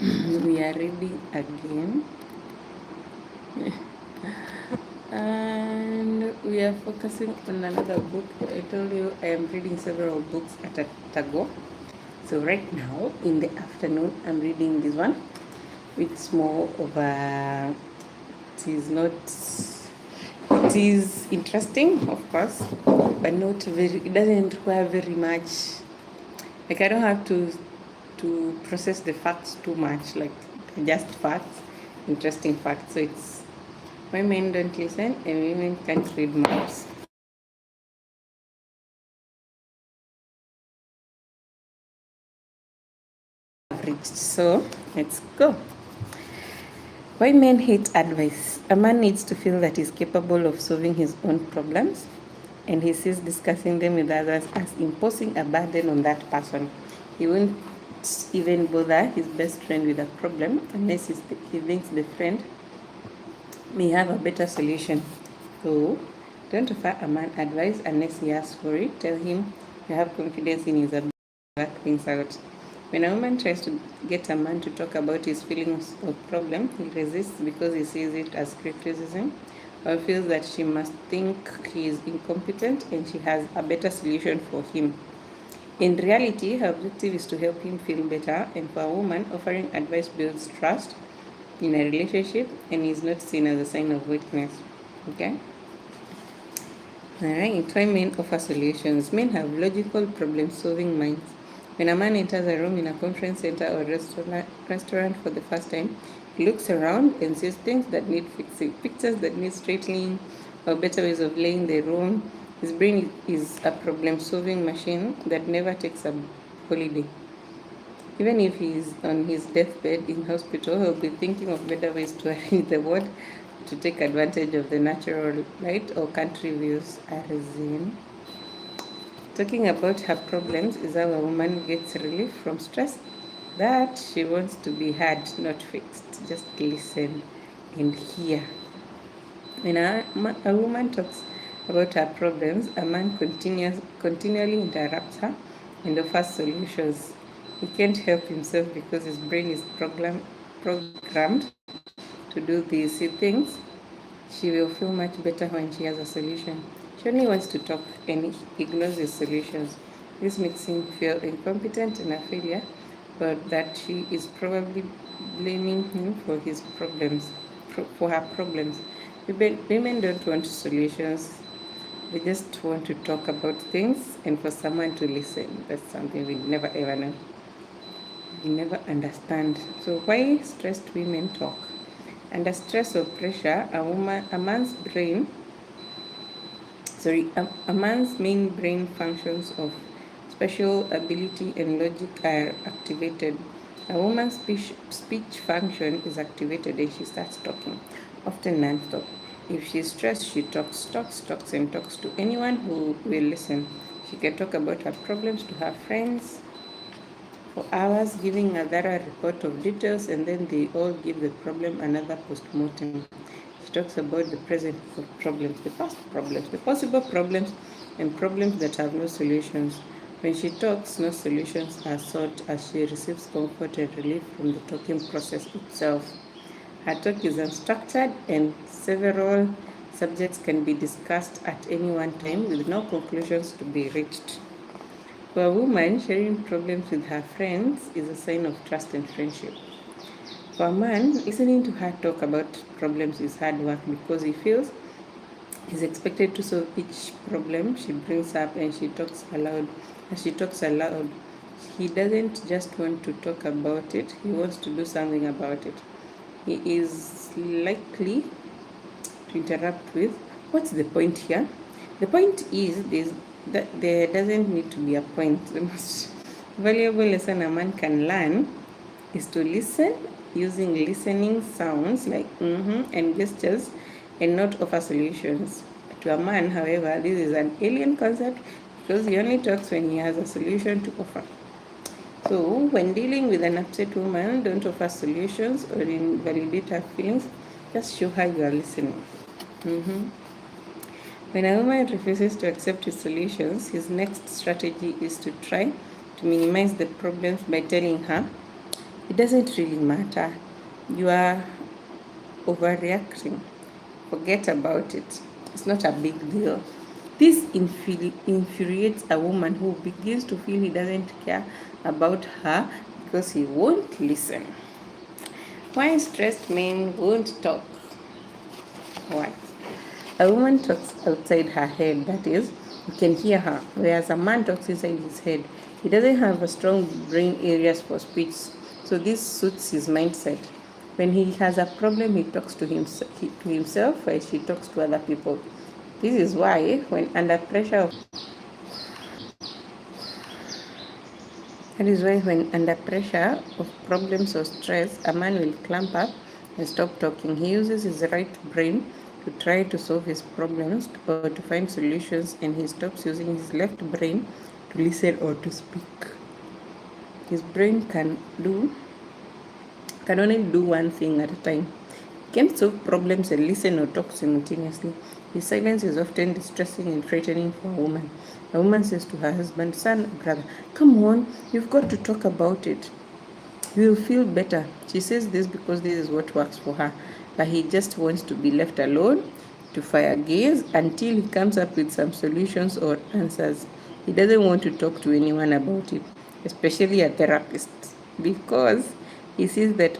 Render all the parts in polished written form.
We are reading again, and we are focusing on another book. I told you I am reading several books at a go. So right now in the afternoon, I'm reading this one. It's more of a. It is not. It is interesting, of course, but not very. It doesn't require very much. Like I don't have to process the facts too much. Like just facts, interesting facts. So it's why men don't listen and women can't read maps. Reached. So let's go. Why men hate advice. A man needs to feel that he's capable of solving his own problems, and he sees discussing them with others as imposing a burden on that person. He won't even bother his best friend with a problem unless he thinks the friend may have a better solution. So, don't offer a man advice unless he asks for it. Tell him you have confidence in his ability to work things out. When a woman tries to get a man to talk about his feelings or problem, he resists because he sees it as criticism or feels that she must think he is incompetent and she has a better solution for him. In reality, her objective is to help him feel better, and for a woman, offering advice builds trust in a relationship and is not seen as a sign of weakness. Okay? Alright, why men offer solutions. Men have logical problem solving minds. When a man enters a room in a conference center or restaurant for the first time, he looks around and sees things that need fixing, pictures that need straightening, or better ways of laying the room. His brain is a problem solving machine that never takes a holiday. Even if he's on his deathbed in hospital, he'll be thinking of better ways to arrange the ward to take advantage of the natural light or country views are seen. Talking about her problems is how a woman gets relief from stress that she wants to be heard, not fixed. Just listen and hear. When a woman talks about her problems, a man continually interrupts her and offers solutions. He can't help himself because his brain is programmed to do these. He thinks she will feel much better when she has a solution. She only wants to talk and ignores his solutions. This makes him feel incompetent and a failure, but that she is probably blaming him for his problems, for her problems. Women don't want solutions. They just want to talk about things and for someone to listen. That's something we never ever know. We never understand. So why stressed women talk? Under stress or pressure, a man's main brain functions of special ability and logic are activated. A woman's speech function is activated and she starts talking, often non-stop. If she's stressed, she talks, and talks to anyone who will listen. She can talk about her problems to her friends for hours, giving a thorough report of details, and then they all give the problem another post-mortem. She talks about the present problems, the past problems, the possible problems, and problems that have no solutions. When she talks, no solutions are sought as she receives comfort and relief from the talking process itself. Her talk is unstructured and several subjects can be discussed at any one time with no conclusions to be reached. For a woman, sharing problems with her friends is a sign of trust and friendship. For a man, listening to her talk about problems is hard work because he feels he's expected to solve each problem she brings up and she talks aloud. As she talks aloud, he doesn't just want to talk about it, he wants to do something about it. He is likely to interrupt with, what's the point here? The point is that there doesn't need to be a point. The most valuable lesson a man can learn is to listen using listening sounds like and gestures and not offer solutions. To a man, however, this is an alien concept because he only talks when he has a solution to offer. So, when dealing with an upset woman, don't offer solutions or invalidate her feelings, just show her you are listening. When a woman refuses to accept his solutions, his next strategy is to try to minimize the problems by telling her, It doesn't really matter. You are overreacting. Forget about it. It's not a big deal. This infuriates a woman who begins to feel he doesn't care about her because he won't listen. Why stressed men won't talk? Why? A woman talks outside her head, that is, you can hear her, whereas a man talks inside his head. He doesn't have a strong brain areas for speech, so this suits his mindset. When he has a problem, he talks to himself while she talks to other people. This is why, when under pressure of That is why when under pressure of problems or stress, a man will clamp up and stop talking. He uses his right brain to try to solve his problems or to find solutions, and he stops using his left brain to listen or to speak. His brain can only do one thing at a time. He can't solve problems and listen or talk simultaneously. His silence is often distressing and frightening for a woman. A woman says to her husband, son, brother, come on, you've got to talk about it. You will feel better. She says this because this is what works for her. But he just wants to be left alone to fire gaze until he comes up with some solutions or answers. He doesn't want to talk to anyone about it, especially a therapist, because he sees that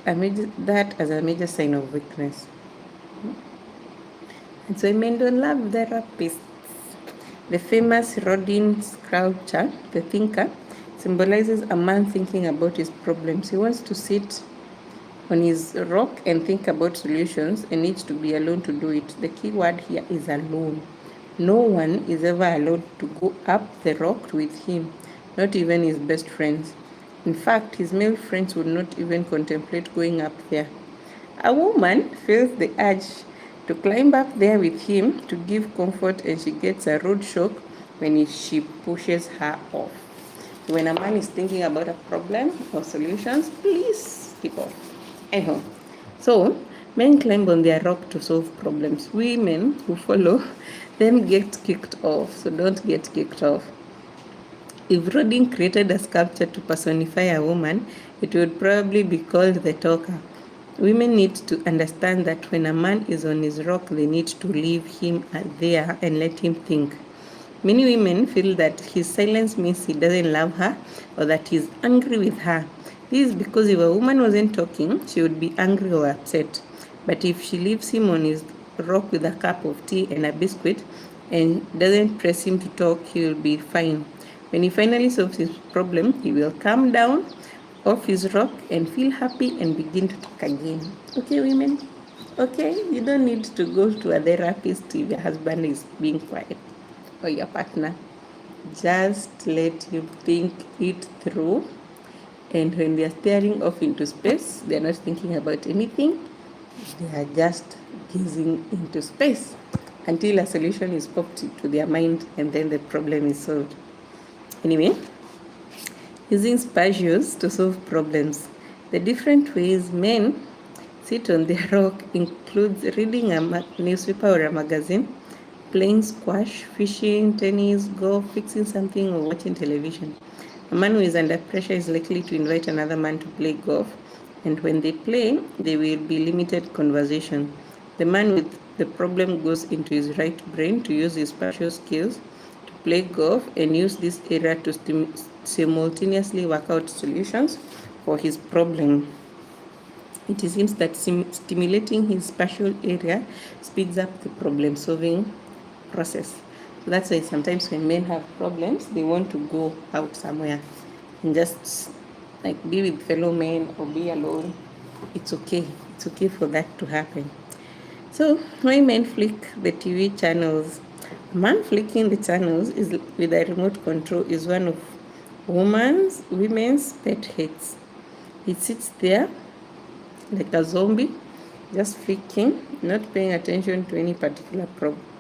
as a major sign of weakness. And so men don't love therapists. The famous Rodin sculpture, The Thinker, symbolizes a man thinking about his problems. He wants to sit on his rock and think about solutions and needs to be alone to do it. The key word here is alone. No one is ever allowed to go up the rock with him, not even his best friends. In fact, his male friends would not even contemplate going up there. A woman feels the urge to climb up there with him to give comfort, and she gets a rude shock when she pushes her off. When a man is thinking about a problem or solutions, please keep off. Anyhow, so men climb on their rock to solve problems. Women who follow them get kicked off, so don't get kicked off. If Rodin created a sculpture to personify a woman, it would probably be called the talker. Women need to understand that when a man is on his rock, they need to leave him there and let him think. Many women feel that his silence means he doesn't love her or that he's angry with her. This is because if a woman wasn't talking, she would be angry or upset. But if she leaves him on his rock with a cup of tea and a biscuit and doesn't press him to talk, he will be fine. When he finally solves his problem, he will calm down off his rock and feel happy and begin to talk again. Okay, women? Okay? You don't need to go to a therapist if your husband is being quiet or your partner. Just let him think it through. And when they are staring off into space, they are not thinking about anything. They are just gazing into space until a solution is popped into their mind, and then the problem is solved. Anyway, using spatials to solve problems. The different ways men sit on their rock includes reading a newspaper or a magazine, playing squash, fishing, tennis, golf, fixing something, or watching television. A man who is under pressure is likely to invite another man to play golf, and when they play, there will be limited conversation. The man with the problem goes into his right brain to use his spatial skills to play golf and use this area to simultaneously work out solutions for his problem. It seems that stimulating his spatial area speeds up the problem solving process. So that's why sometimes when men have problems, they want to go out somewhere and just like be with fellow men or be alone. It's okay. It's okay for that to happen. So why men flick the TV channels? A man flicking the channels is with a remote control is one of women's pet hates. He sits there like a zombie, just flicking, not paying attention to any particular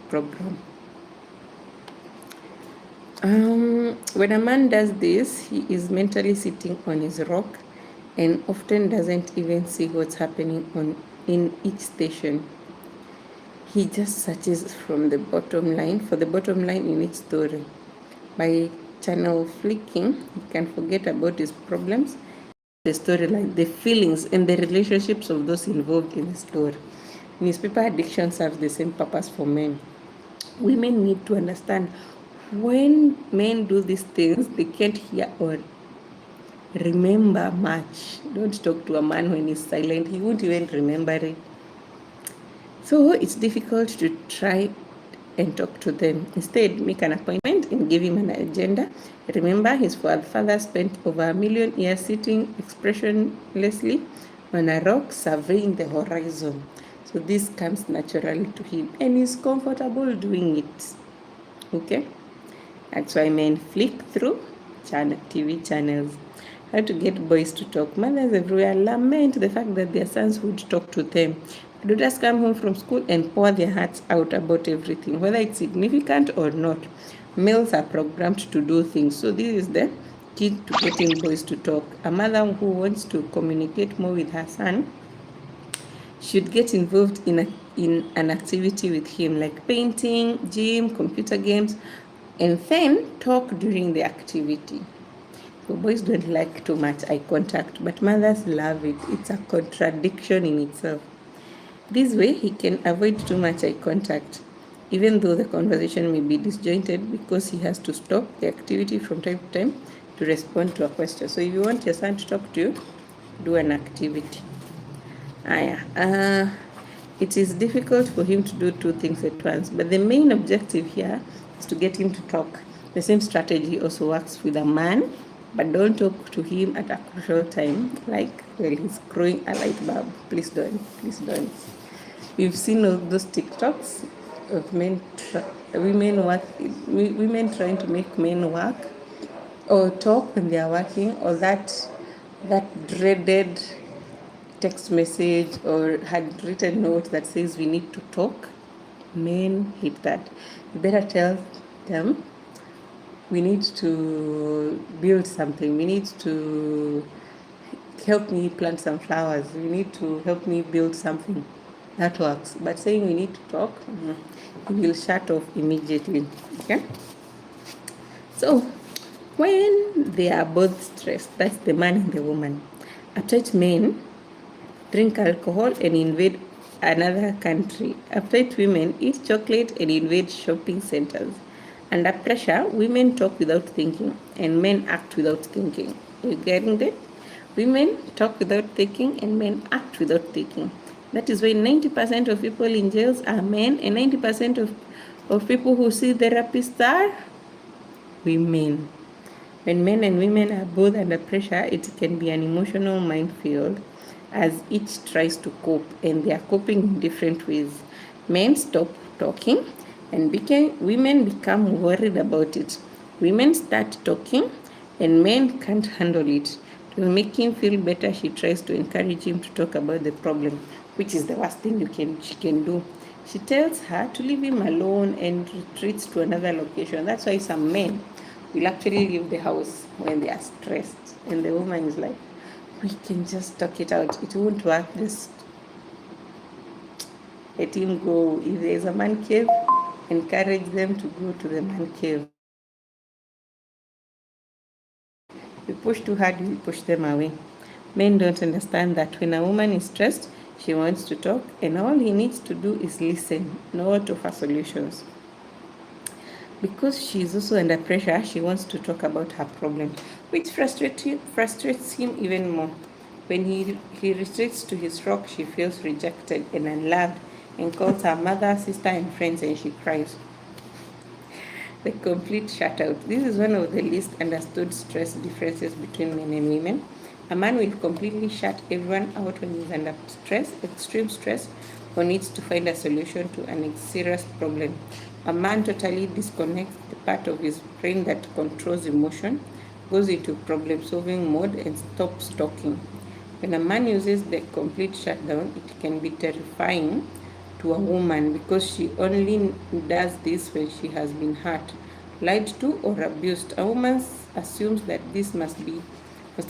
program. When a man does this, he is mentally sitting on his rock and often doesn't even see what's happening in each station. He just searches for the bottom line in each story. By channel flicking, he can forget about his problems the storyline, the feelings, and the relationships of those involved in the story. Newspaper addiction serves the same purpose for men. Women need to understand when men do these things, they can't hear or remember much. Don't talk to a man when he's silent, he won't even remember it. So it's difficult to try and talk to them. Instead, make an appointment and give him an agenda. Remember, his father spent over 1 million years sitting expressionlessly on a rock surveying the horizon. So this comes naturally to him and he's comfortable doing it. Okay? That's why men flick through TV channels. How to get boys to talk. Mothers everywhere lament the fact that their sons would talk to them. Daughters come home from school and pour their hearts out about everything, whether it's significant or not. Males are programmed to do things. So this is the key to getting boys to talk. A mother who wants to communicate more with her son should get involved in an activity with him, like painting, gym, computer games, and then talk during the activity. So boys don't like too much eye contact, but mothers love it. It's a contradiction in itself. This way, he can avoid too much eye contact, even though the conversation may be disjointed, because he has to stop the activity from time to time to respond to a question. So if you want your son to talk to you, do an activity. It is difficult for him to do two things at once, but the main objective here is to get him to talk. The same strategy also works with a man, but don't talk to him at a crucial time, like when he's growing a light bulb. Please don't. We've seen all those TikToks of women trying to make men work or talk when they are working, or that dreaded text message or handwritten note that says we need to talk. Men hate that. You better tell them we need to build something. We need to help me plant some flowers. You need to help me build something. That works. But saying we need to talk, you will shut off immediately. Okay? So, when they are both stressed, that's the man and the woman. Uptight men drink alcohol and invade another country. Uptight women eat chocolate and invade shopping centers. Under pressure, women talk without thinking and men act without thinking. Are you getting that? Women talk without thinking and men act without thinking. That is why 90% of people in jails are men and 90% of people who see therapists are women. When men and women are both under pressure, it can be an emotional minefield as each tries to cope, and they are coping in different ways. Men stop talking and women become worried about it. Women start talking and men can't handle it. To make him feel better, she tries to encourage him to talk about the problem, which is the worst thing she can do. She tells her to leave him alone and retreats to another location. That's why some men will actually leave the house when they are stressed. And the woman is like, we can just talk it out. It won't work. Just let him go. If there is a man cave, encourage them to go to the man cave. If you push too hard, you push them away. Men don't understand that when a woman is stressed, she wants to talk, and all he needs to do is listen, not offer solutions. Because she is also under pressure, she wants to talk about her problem, which frustrates him even more. When he retreats to his rock, she feels rejected and unloved and calls her mother, sister, and friends, and she cries. The complete shutout. This is one of the least understood stress differences between men and women. A man will completely shut everyone out when he's under stress, extreme stress, or needs to find a solution to a serious problem. A man totally disconnects the part of his brain that controls emotion, goes into problem-solving mode, and stops talking. When a man uses the complete shutdown, it can be terrifying to a woman because she only does this when she has been hurt, lied to, or abused. A woman assumes that this must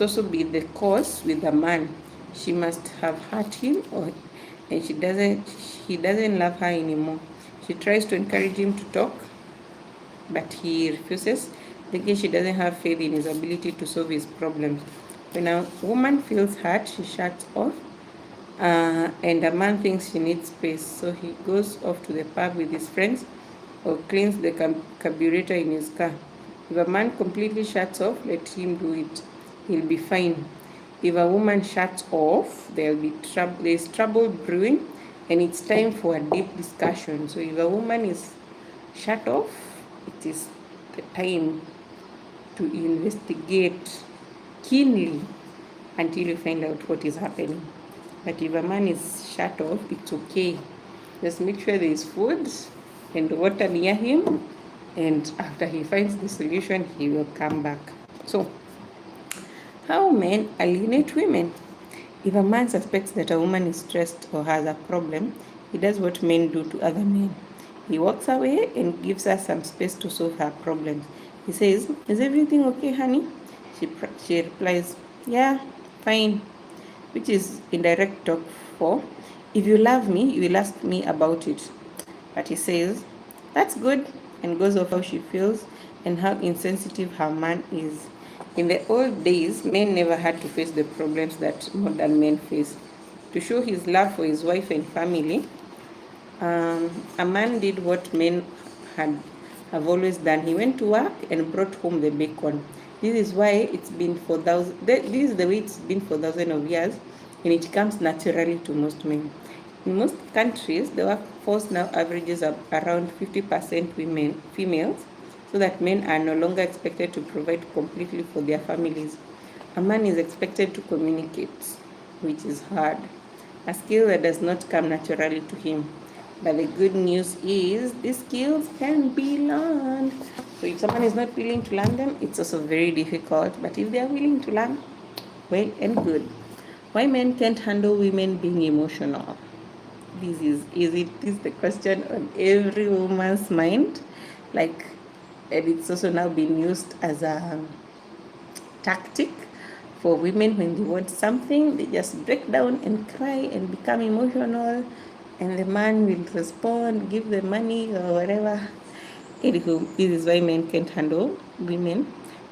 also be the cause with the man. She must have hurt him, and he doesn't love her anymore. She tries to encourage him to talk, but he refuses, thinking she doesn't have faith in his ability to solve his problems. When a woman feels hurt, she shuts off. And a man thinks she needs space, so he goes off to the pub with his friends or cleans the carburetor in his car. If a man completely shuts off, let him do it. He'll be fine. If a woman shuts off, there's trouble brewing, and it's time for a deep discussion. So if a woman is shut off, it is the time to investigate keenly until you find out what is happening. But if a man is shut off, it's okay. Just make sure there is food and water near him, and after he finds the solution, he will come back. So, how men alienate women? If a man suspects that a woman is stressed or has a problem, he does what men do to other men. He walks away and gives her some space to solve her problems. He says, "Is everything okay, honey?" She replies, "Yeah, fine," which is indirect talk for, "If you love me, you will ask me about it." But he says, "That's good," and goes off how she feels and how insensitive her man is. In the old days, men never had to face the problems that modern men face. To show his love for his wife and family, a man did what men have always done. He went to work and brought home the bacon. This is why it's been for thousands. This is the way it's been for thousands of years, and it comes naturally to most men. In most countries, the workforce now averages around 50% females, so that men are no longer expected to provide completely for their families. A man is expected to communicate, which is hard, a skill that does not come naturally to him. But the good news is these skills can be learned. So if someone is not willing to learn them, it's also very difficult. But if they are willing to learn, well and good. Why men can't handle women being emotional? This is the question on every woman's mind. And it's also now being used as a tactic for women when they want something. They just break down and cry and become emotional, and the man will respond, give the money or whatever. Anywho, this is why men can't handle women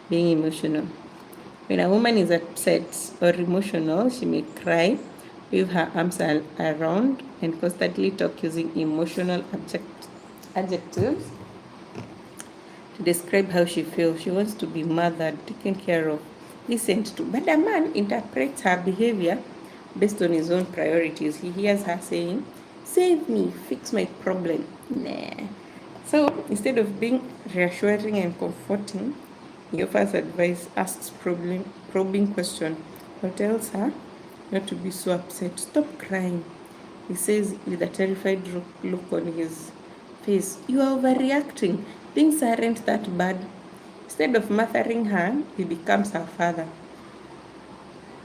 being emotional. When a woman is upset or emotional, she may cry, wave her arms around, and constantly talk using emotional adjectives to describe how she feels. She wants to be mothered, taken care of, listened to. But a man interprets her behavior based on his own priorities. He hears her saying, "Save me, fix my problem." Nah. So instead of being reassuring and comforting, he offers advice, asks probing questions, or tells her not to be so upset. "Stop crying," he says with a terrified look on his face. "You are overreacting. Things aren't that bad." Instead of mothering her, he becomes her father.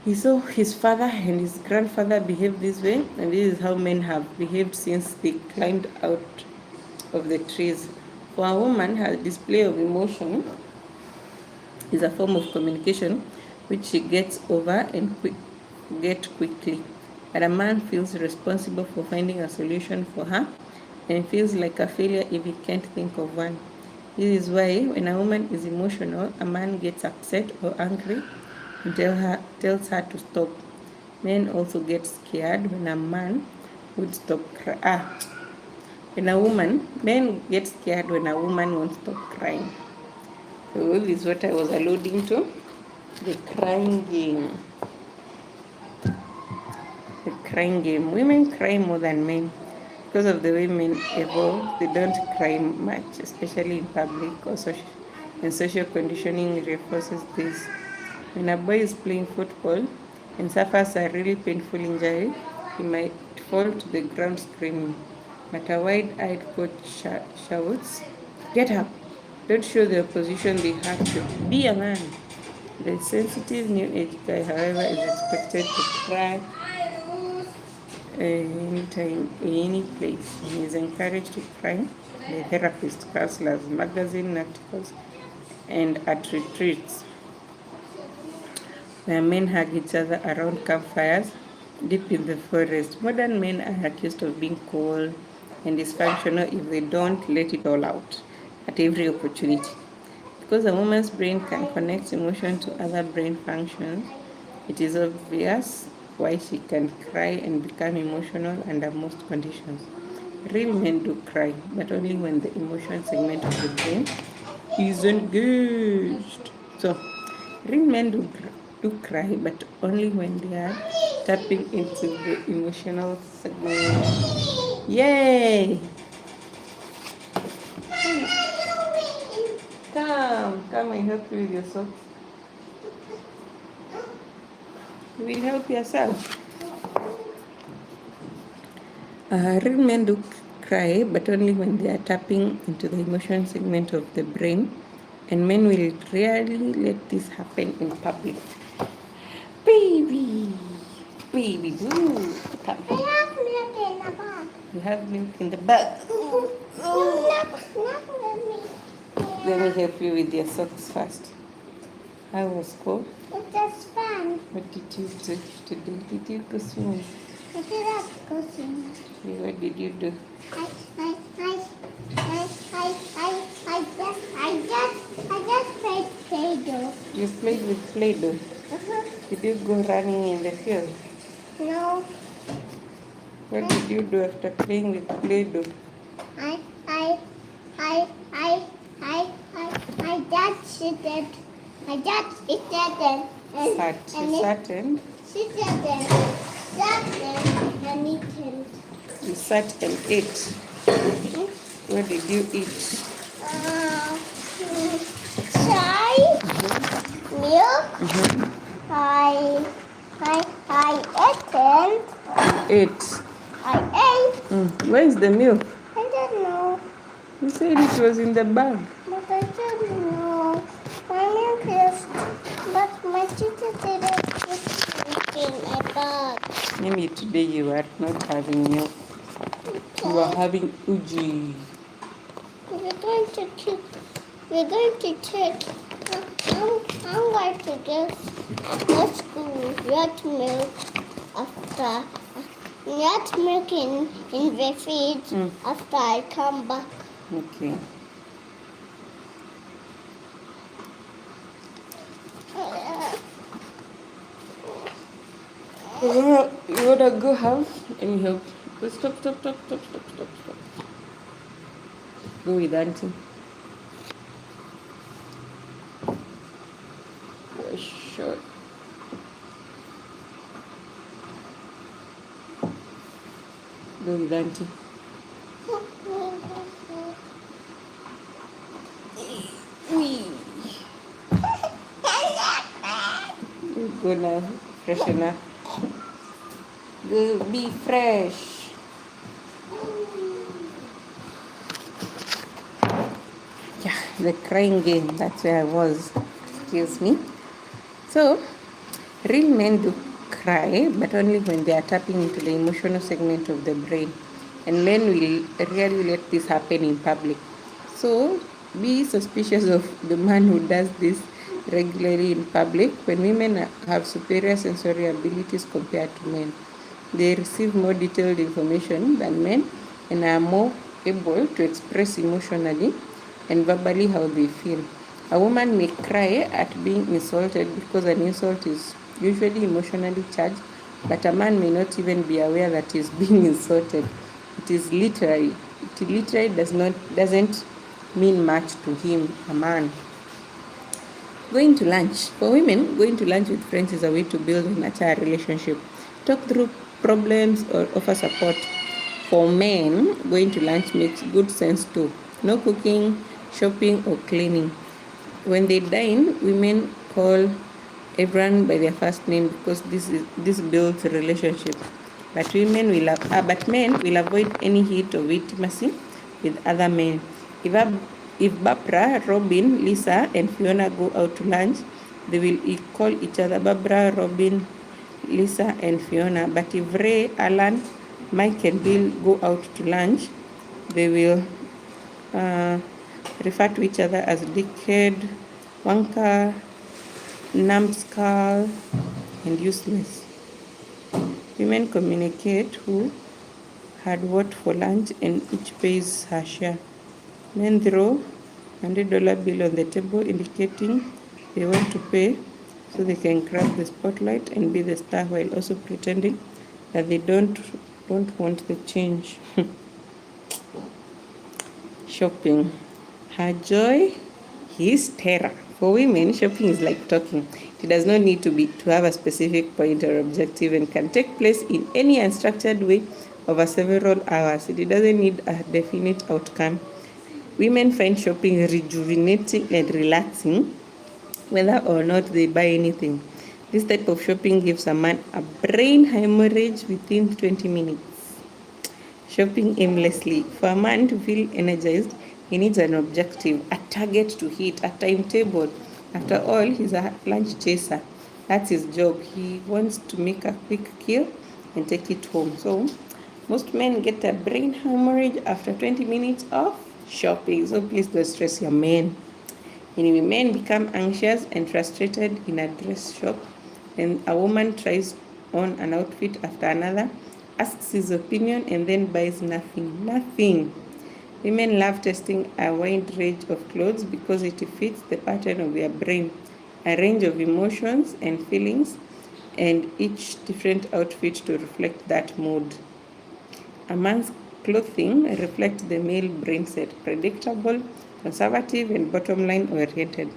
He saw his father and his grandfather behave this way, and this is how men have behaved since they climbed out of the trees. For a woman, her display of emotion is a form of communication which she gets over and get quickly. But a man feels responsible for finding a solution for her and feels like a failure if he can't think of one. This is why when a woman is emotional, a man gets upset or angry and tells her to stop. Men also get scared when a man would stop crying. Men get scared when a woman won't stop crying. So this is what I was alluding to, the crying game. The crying game. Women cry more than men. Because of the way men evolve, they don't cry much, especially in public or social conditioning reinforces this. When a boy is playing football and suffers a really painful injury, he might fall to the ground screaming. But a wide-eyed coach shouts, "Get up! Don't show the opposition they hurt you. Be a man." The sensitive new age guy, however, is expected to cry anytime, in any place. He is encouraged to cry by therapists, counselors, magazine articles, and at retreats where men hug each other around campfires deep in the forest. Modern men are accused of being cold and dysfunctional if they don't let it all out at every opportunity. Because a woman's brain can connect emotion to other brain functions, It is obvious why she can cry and become emotional under most conditions. Real men do cry, but only when the emotion segment of the brain is engaged. So, real men do cry, but only when they are tapping into the emotional segment. Yay! Come and help you with your socks. You will help yourself. Real men do cry, but only when they are tapping into the emotion segment of the brain, and men will rarely let this happen in public. Baby, baby boo, come. I have milk in the bag. You have milk in the bag. Let me help you with your socks first. How was school? It was fun. What did you do today? Did you go swimming? I did not go swimming. What did you do? I just played Play-Doh. You played with Play-Doh. Did you go running in the field? No. What did you do after playing with Play-Doh? I just seated. I just seated Sat and? Seated and eaten. You sat and ate. What did you eat? Chai, milk. I Ate. I ate. Where is the milk? I don't know, You said it was in the bag. but I don't know. My milk is, but my teacher didn't put it in my bag. Maybe today you are not having milk. You are having uji. We're going to check. I'm going to get go school red milk after red milk in the fridge after I come back. Okay. You wanna go have any help? Stop. Go with auntie. Sure. Go with auntie. Go now. Freshen up. Go be fresh. Yeah, the crying game. That's where I was. Excuse me. So, real men do cry, but only when they are tapping into the emotional segment of the brain. And men will rarely let this happen in public. So, be suspicious of the man who does this regularly in public. When women have superior sensory abilities compared to men, they receive more detailed information than men and are more able to express emotionally and verbally how they feel. A woman may cry at being insulted because an insult is usually emotionally charged, but a man may not even be aware that he is being insulted. It literally doesn't mean much to him, a man. Going to lunch. For women, going to lunch with friends is a way to build and nurture a relationship, talk through problems, or offer support. For men, going to lunch makes good sense too. No cooking, shopping, or cleaning. When they dine, women call everyone by their first name because this builds a relationship. But men will avoid any hint of intimacy with other men. If Barbara, Robin, Lisa, and Fiona go out to lunch, they will call each other Barbara, Robin, Lisa, and Fiona. But if Ray, Alan, Mike, and Bill go out to lunch, they will refer to each other as dickhead, wanker, numbskull, and useless. Women communicate who had what for lunch and each pays her share. Men throw $100 bill on the table indicating they want to pay so they can grab the spotlight and be the star while also pretending that they don't want the change. Shopping. Her joy, his terror. For women, shopping is like talking. It does not need to have a specific point or objective and can take place in any unstructured way over several hours. It doesn't need a definite outcome. Women find shopping rejuvenating and relaxing, whether or not they buy anything. This type of shopping gives a man a brain hemorrhage within 20 minutes. Shopping aimlessly. For a man to feel energized, he needs an objective, a target to hit, a timetable. After all, he's a lunch chaser. That's his job. He wants to make a quick kill and take it home. So, most men get a brain hemorrhage after 20 minutes of shopping. So, please don't stress your men. Anyway, men become anxious and frustrated in a dress shop, and a woman tries on an outfit after another, asks his opinion, and then buys nothing. Women love testing a wide range of clothes because it fits the pattern of their brain, a range of emotions and feelings, and each different outfit to reflect that mood. A man's clothing reflects the male brain set, predictable, conservative, and bottom line oriented.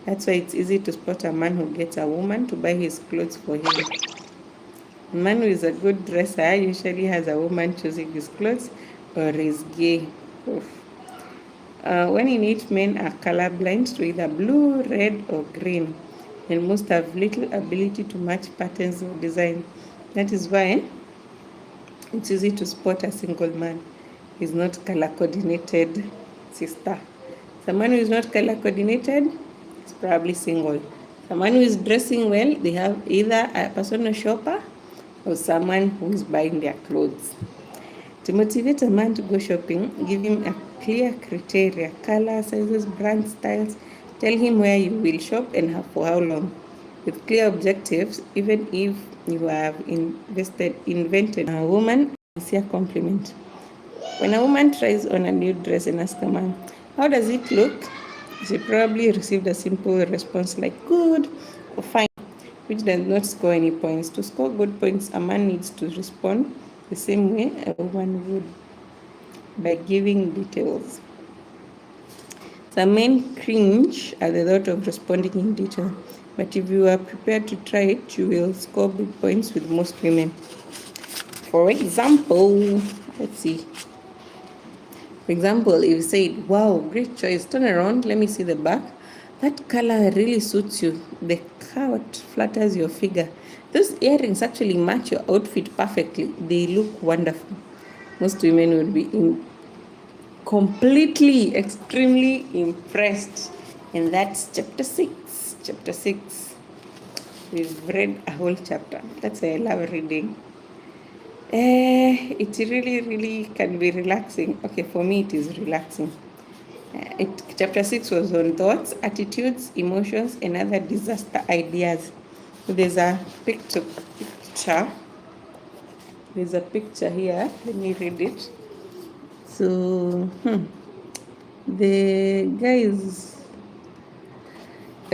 That's why it's easy to spot a man who gets a woman to buy his clothes for him. A man who is a good dresser usually has a woman choosing his clothes or is gay. When in it, men are colorblind to either blue, red, or green, and most have little ability to match patterns or design. That is why it's easy to spot a single man. He's not color coordinated, sister. Someone who is not color coordinated is probably single. Someone who is dressing well, they have either a personal shopper or someone who is buying their clothes. To motivate a man to go shopping, give him a clear criteria, color, sizes, brand, styles. Tell him where you will shop and for how long. With clear objectives, even if you have invented a woman, sincere compliment. When a woman tries on a new dress and asks a man, how does it look? She probably received a simple response like good or fine, which does not score any points. To score good points, a man needs to respond the same way a woman would, by giving details. Some men cringe at the thought of responding in detail, but if you are prepared to try it, you will score big points with most women. For example, let's see. For example, if you say, wow, great choice, turn around, let me see the back. That color really suits you. The cut flatters your figure. Those earrings actually match your outfit perfectly. They look wonderful. Most women would be completely, extremely impressed. And that's chapter 6. Chapter 6. We've read a whole chapter. That's why I love reading. It really can be relaxing. Okay, for me it is relaxing. Chapter 6 was on thoughts, attitudes, emotions, and other disaster ideas. There's a picture. There's a picture here. Let me read it. So, the guy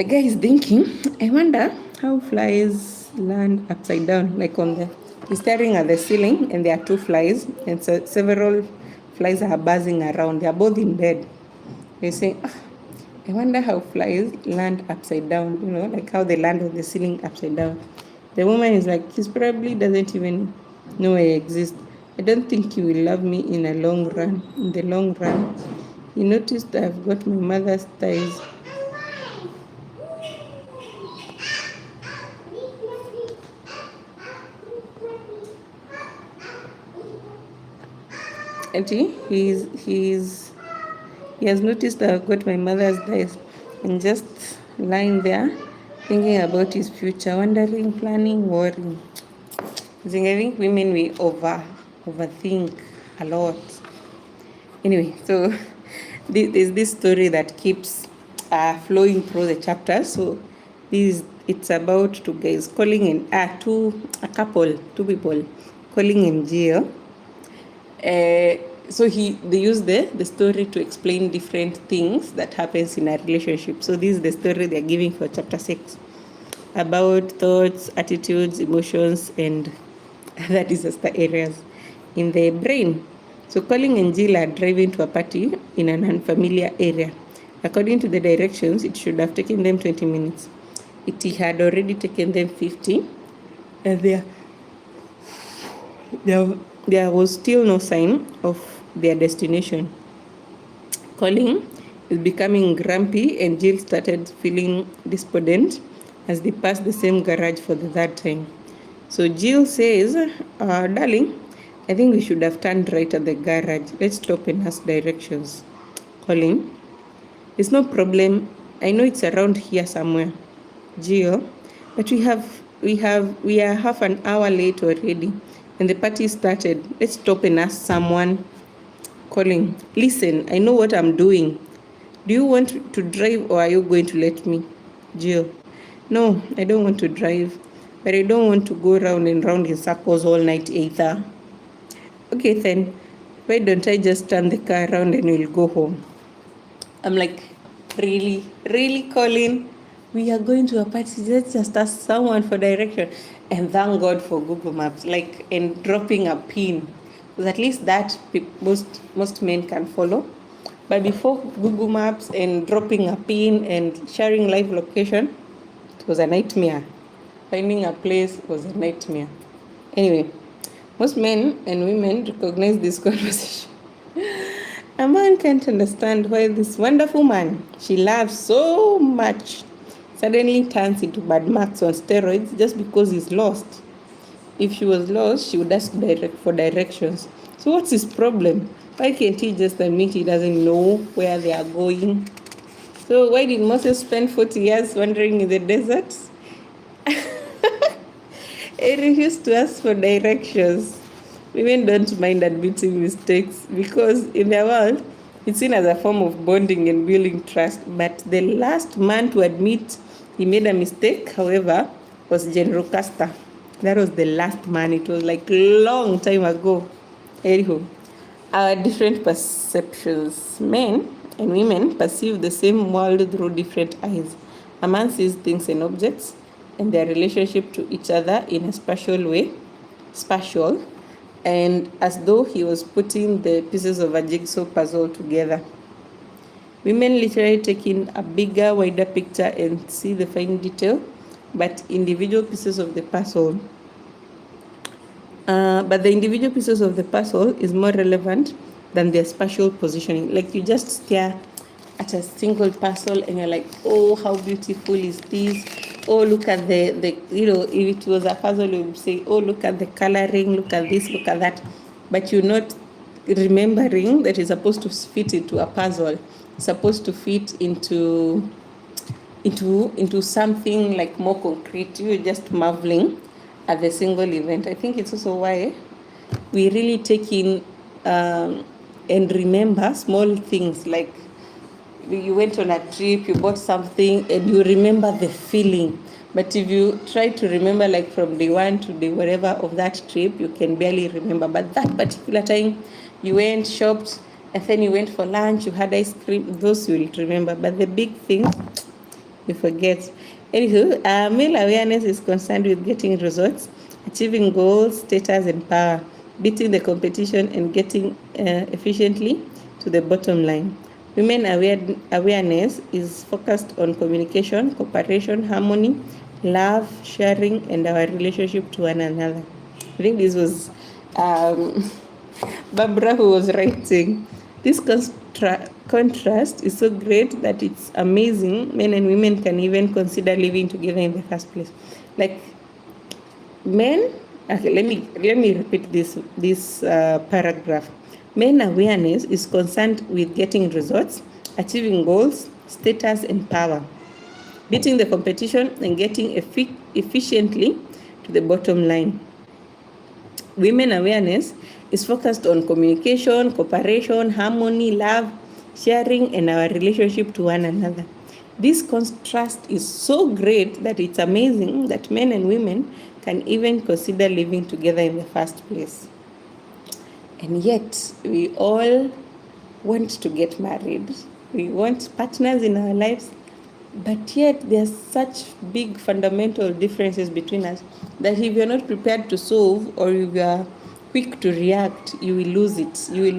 is thinking, I wonder how flies land upside down, like he's staring at the ceiling, and there are two flies, and so several flies are buzzing around. They are both in bed. They say, I wonder how flies land upside down, like how they land on the ceiling upside down. The woman is like, he probably doesn't even know I exist. I don't think he will love me in the long run. He noticed I've got my mother's thighs. And he has noticed I've got my mother's thighs, and just lying there thinking about his future, wondering, planning, worrying. I think women, we overthink a lot. Anyway, so there's this story that keeps flowing through the chapter. So it's about two guys calling in two people calling in jail. So they use the story to explain different things that happens in a relationship. So this is the story they're giving for chapter 6. about thoughts, attitudes, emotions, and other disaster areas in the brain. So Colin and Jill are driving to a party in an unfamiliar area. According to the directions, it should have taken them 20 minutes. It had already taken them 50, and there was still no sign of their destination. Colin is becoming grumpy, and Jill started feeling despondent as they passed the same garage for the third time. So Jill says, darling, I think we should have turned right at the garage. Let's stop and ask directions. Colin, it's no problem. I know it's around here somewhere. Jill, but we are half an hour late already, and the party started. Let's stop and ask someone. Colin, listen, I know what I'm doing. Do you want to drive, or are you going to let me? Jill, no, I don't want to drive, but I don't want to go round and round in circles all night either. Okay then, why don't I just turn the car around and we'll go home? I'm like, really, Colin? We are going to a party, let's just ask someone for direction. And thank God for Google Maps, and dropping a pin. Because at least that most men can follow. But before Google Maps and dropping a pin and sharing live location, it was a nightmare. Finding a place was a nightmare. Anyway, most men and women recognize this conversation. A man can't understand why this wonderful man she loves so much suddenly turns into Mad Max on steroids just because he's lost. If she was lost, she would ask for directions. So what's his problem? Why can't he just admit he doesn't know where they are going? So why did Moses spend 40 years wandering in the desert? He refused to ask for directions. Women don't mind admitting mistakes because in their world, it's seen as a form of bonding and building trust. But the last man to admit he made a mistake, however, was General Custer. That was the last man. It was like a long time ago. Anywho, our different perceptions. Men and women perceive the same world through different eyes. A man sees things and objects and their relationship to each other in a spatial way, and as though he was putting the pieces of a jigsaw puzzle together. Women literally take in a bigger, wider picture and see the fine detail, but individual pieces of the puzzle. But the individual pieces of the puzzle is more relevant than their spatial positioning. Like you just stare at a single puzzle and you're like, oh, how beautiful is this? Oh, look at the if it was a puzzle, you would say, oh, look at the coloring, look at this, look at that. But you're not remembering that it's supposed to fit into a puzzle. It's supposed to fit into something like more concrete. You're just marveling at the single event. I think it's also why we really take in and remember small things, like you went on a trip, you bought something, and you remember the feeling. But if you try to remember like from day one to day whatever of that trip, you can barely remember. But that particular time you went, shopped, and then you went for lunch, you had ice cream, those you will remember. But the big things, you forget. Anywho, male awareness is concerned with getting results, achieving goals, status, and power, beating the competition, and getting efficiently to the bottom line. Women awareness is focused on communication, cooperation, harmony, love, sharing, and our relationship to one another. I think this was Barbara who was writing. This contrast is so great that it's amazing. Men and women can even consider living together in the first place. Like men, okay, let me repeat this paragraph. Men awareness is concerned with getting results, achieving goals, status, and power, beating the competition, and getting efficiently to the bottom line. Women awareness is focused on communication, cooperation, harmony, love, sharing, and our relationship to one another. This contrast is so great that it's amazing that men and women can even consider living together in the first place. And yet, we all want to get married. We want partners in our lives, But yet there's such big fundamental differences between us that if you're not prepared to solve, or if you're quick to react, you will lose it. You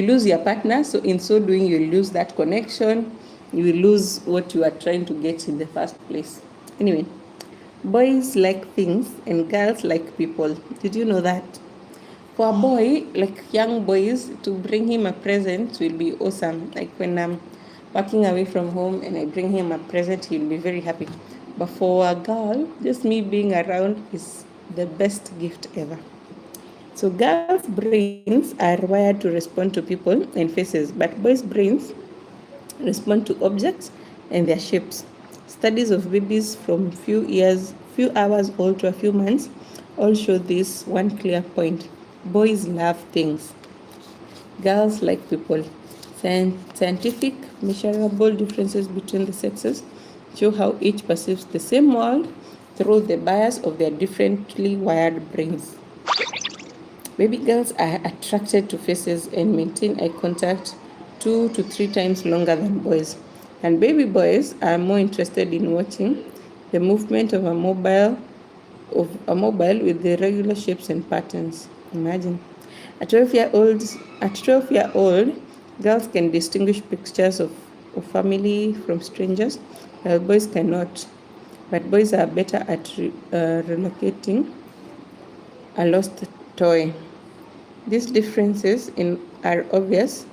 lose your partner. So in so doing, you will lose that connection. You will lose what you are trying to get in the first place. Anyway, boys like things and girls like people. Did you know that? For a boy, like young boys, to bring him a present will be awesome. Like when I'm working away from home and I bring him a present, he'll be very happy. But for a girl, just me being around is the best gift ever. So girls' brains are wired to respond to people and faces, but boys' brains respond to objects and their shapes. Studies of babies from few hours old to a few months all show this one clear point. Boys love things. Girls like people. Scientific, measurable differences between the sexes show how each perceives the same world through the bias of their differently wired brains. Baby girls are attracted to faces and maintain eye contact 2 to 3 times longer than boys. And baby boys are more interested in watching the movement of a mobile with the regular shapes and patterns. Imagine. At 12 year old, girls can distinguish pictures of family from strangers, while boys cannot. But boys are better at relocating a lost toy. These differences are obvious,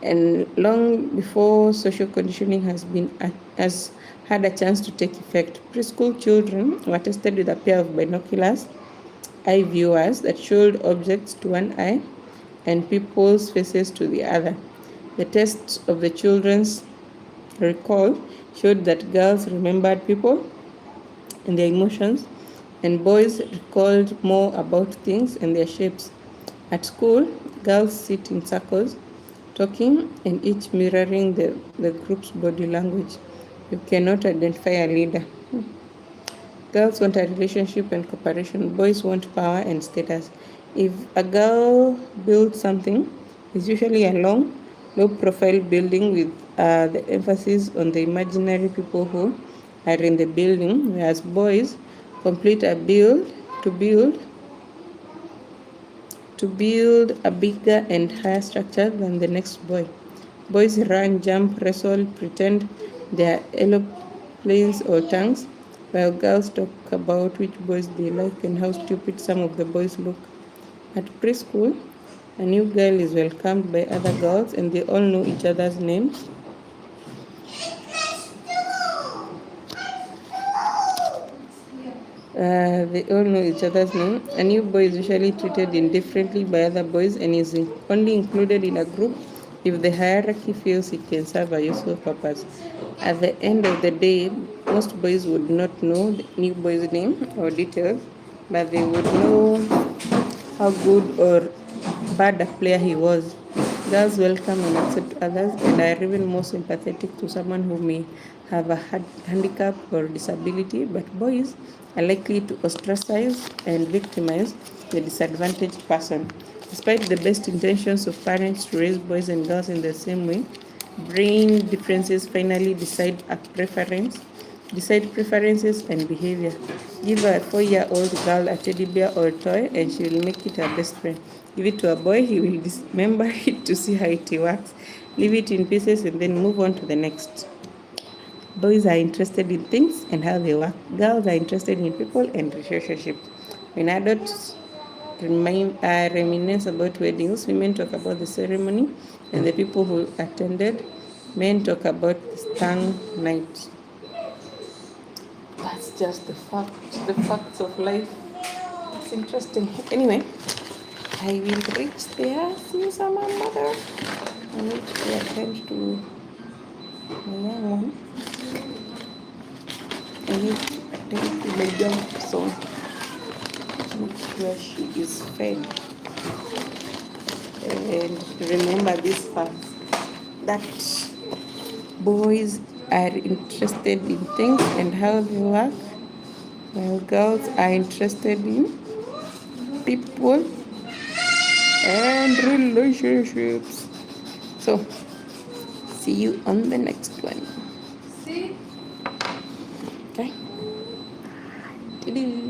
and long before social conditioning has had a chance to take effect. Preschool children were tested with a pair of binoculars, eye viewers that showed objects to one eye and people's faces to the other. The tests of the children's recall showed that girls remembered people and their emotions, and boys recalled more about things and their shapes. At school, girls sit in circles, talking and each mirroring the group's body language. You cannot identify a leader. Girls want a relationship and cooperation. Boys want power and status. If a girl builds something, it's usually a long, low-profile building with the emphasis on the imaginary people who are in the building, whereas boys complete a build to build a bigger and higher structure than the next boy. Boys run, jump, wrestle, pretend they are aeroplanes or tanks, while girls talk about which boys they like and how stupid some of the boys look. At preschool, a new girl is welcomed by other girls and they all know each other's names. They all know each other's name. A new boy is usually treated indifferently by other boys and is only included in a group if the hierarchy feels it can serve a useful purpose. At the end of the day, most boys would not know the new boy's name or details, but they would know how good or bad a player he was. Girls welcome and accept others and are even more sympathetic to someone who may have a handicap or disability, but boys are likely to ostracize and victimize the disadvantaged person. Despite the best intentions of parents to raise boys and girls in the same way, brain differences finally decide preferences and behavior. Give a 4-year-old girl a teddy bear or toy and she will make it her best friend. Give it to a boy, he will dismember it to see how it works. Leave it in pieces and then move on to the next. Boys are interested in things and how they work. Girls are interested in people and relationships. When adults reminisce about weddings, women talk about the ceremony and the people who attended. Men talk about the stang night. That's just the facts of life. It's interesting. Anyway, I will reach there. See you some mother. I need to attend to my young one. I need to attend to my young son. Make sure she is fed. And remember this fact that boys are interested in things and how they work, while girls are interested in people and relationships. So, see you on the next one. Doo-doo.